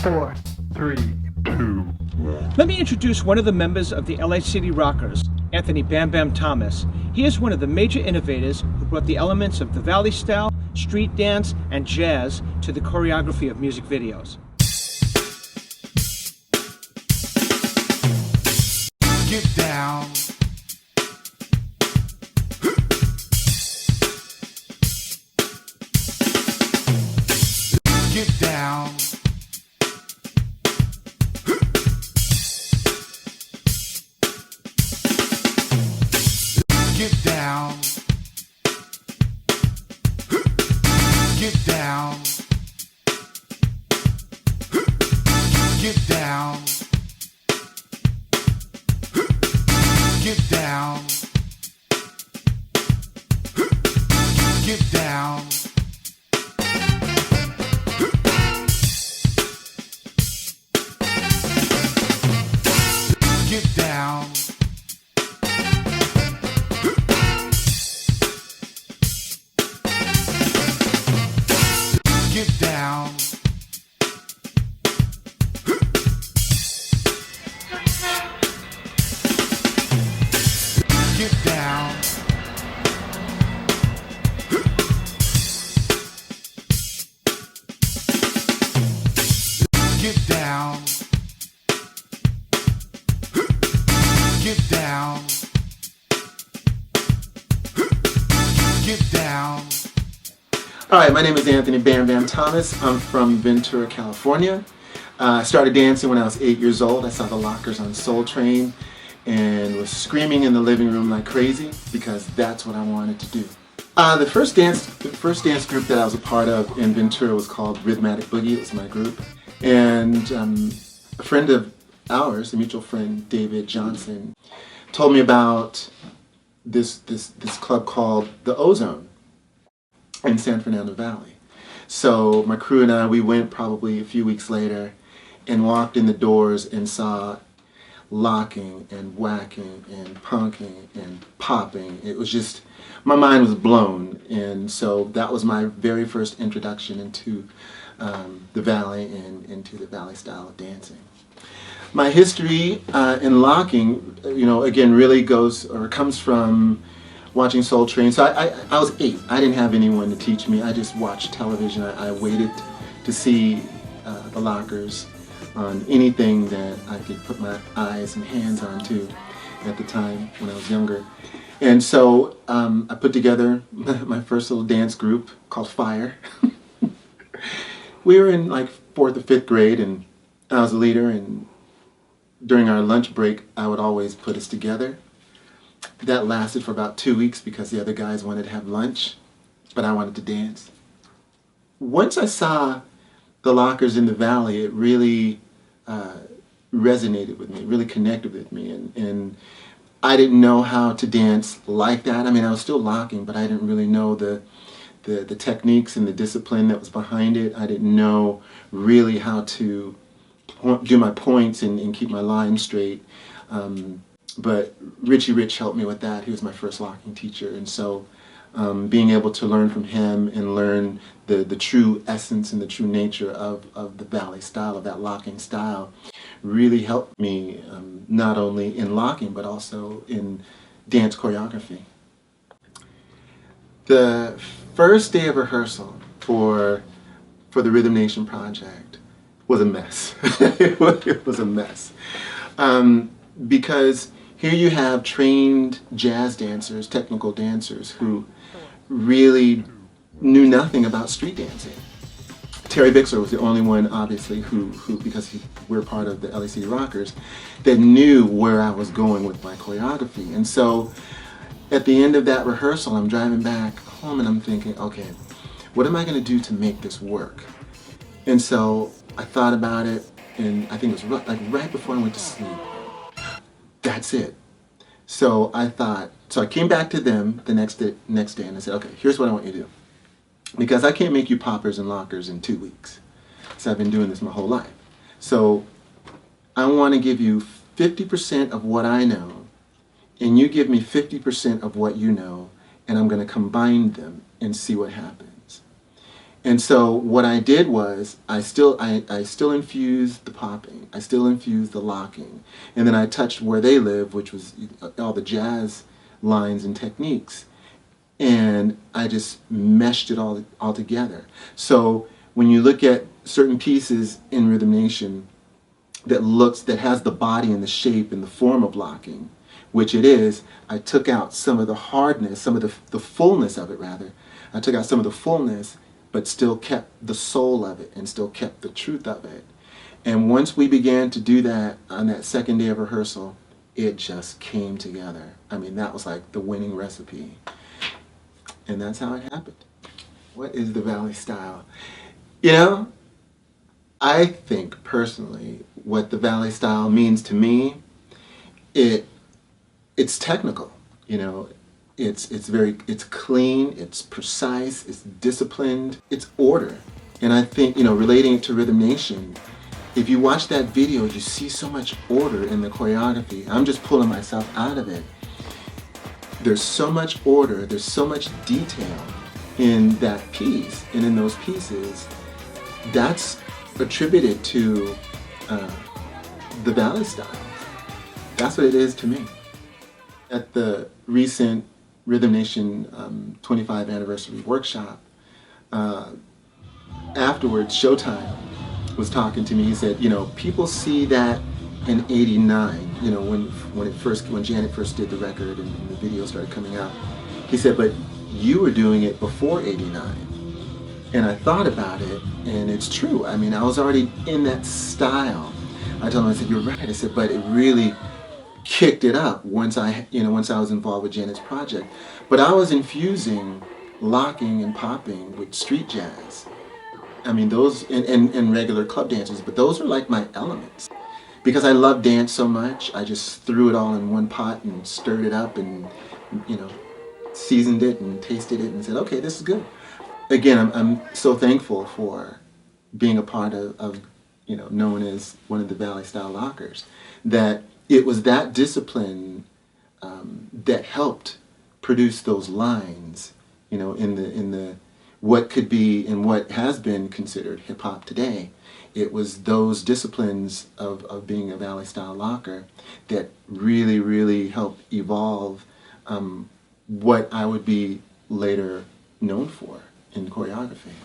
4, 3, 2. Let me introduce one of the members of the LA City Rockers, Anthony Bam Bam Thomas. He is one of the major innovators who brought the elements of the Valley style, street dance, and jazz to the choreography of music videos. Get down. Get down. Get down. Get down. Get down. Get down. Get down. Get down. Get down. Get down. Get down. Get down. Get down. All right, my name is Anthony Bam Bam Thomas. I'm from Ventura, California. I started dancing when I was 8 years old. I saw the Lockers on Soul Train and was screaming in the living room like crazy because that's what I wanted to do. The first dance group that I was a part of in Ventura was called Rhythmatic Boogie. It was my group. And a friend of ours, a mutual friend, David Johnson, told me about this club called the Ozone in San Fernando Valley. So my crew and I, we went probably a few weeks later and walked in the doors and saw locking and whacking and punking and popping. It was just, my mind was blown. And so that was my very first introduction into the Valley and into the Valley style of dancing. My history in locking, again, really comes from watching Soul Train. So I was 8. I didn't have anyone to teach me. I just watched television. I waited to see the Lockers on anything that I could put my eyes and hands onto at the time when I was younger. And so I put together my first little dance group called Fire. We were in like 4th or 5th grade, and I was a leader, and during our lunch break I would always put us together. That lasted for about 2 weeks because the other guys wanted to have lunch, but I wanted to dance. Once I saw the Lockers in the Valley, it really resonated with me, it really connected with me, and I didn't know how to dance like that. I mean, I was still locking, but I didn't really know the techniques and the discipline that was behind it. I didn't know really how to do my points and keep my line straight. But Richie helped me with that. He was my first locking teacher, and so being able to learn from him and learn the true essence and the true nature of the Valley style, of that locking style, really helped me not only in locking but also in dance choreography. The first day of rehearsal for the Rhythm Nation project was a mess. It was a mess. Because here you have trained jazz dancers, technical dancers, who really knew nothing about street dancing. Terry Bixler was the only one, obviously, who because we're part of the LA City Rockers, that knew where I was going with my choreography. And so at the end of that rehearsal, I'm driving back home and I'm thinking, okay, what am I going to do to make this work? And so I thought about it, and I think it was right before I went to sleep. That's it. So I came back to them the next day and I said, okay, here's what I want you to do. Because I can't make you poppers and lockers in 2 weeks. So I've been doing this my whole life. So I want to give you 50% of what I know, and you give me 50% of what you know, and I'm going to combine them and see what happens. And so what I did was I still infused the popping, I still infused the locking, and then I touched where they live, which was all the jazz lines and techniques, and I just meshed it all together. So when you look at certain pieces in Rhythm Nation that has the body and the shape and the form of locking, which it is, I took out some of the hardness, some of the fullness of it rather. I took out some of the fullness, but still kept the soul of it and still kept the truth of it. And once we began to do that on that second day of rehearsal, it just came together. I mean, that was like the winning recipe. And that's how it happened. What is the Valley style? You know, I think personally what the Valley style means to me, it's technical, you know. It's clean, it's precise, it's disciplined, it's order. And I think, you know, relating it to Rhythm Nation, if you watch that video, you see so much order in the choreography. I'm just pulling myself out of it. There's so much order, there's so much detail in that piece and in those pieces. That's attributed to the Valley style. That's what it is to me. At the recent Rhythm Nation 25 anniversary workshop, afterwards Showtime was talking to me. He said, you know, people see that in '89, you know, when Janet first did the record and the video started coming out. He said, but you were doing it before '89. And I thought about it, and it's true. I mean, I was already in that style. I told him, I said, you're right. I said, but it really kicked it up once I was involved with Janet's project. But I was infusing locking and popping with street jazz. I mean, those, and regular club dances, but those are like my elements. Because I love dance so much, I just threw it all in one pot and stirred it up and, you know, seasoned it and tasted it and said, okay, this is good. Again, I'm so thankful for being a part of, you know, known as one of the Valley style lockers, that it was that discipline that helped produce those lines, you know, in the what could be and what has been considered hip hop today. It was those disciplines of being a Valley style locker that really, really helped evolve what I would be later known for in choreography.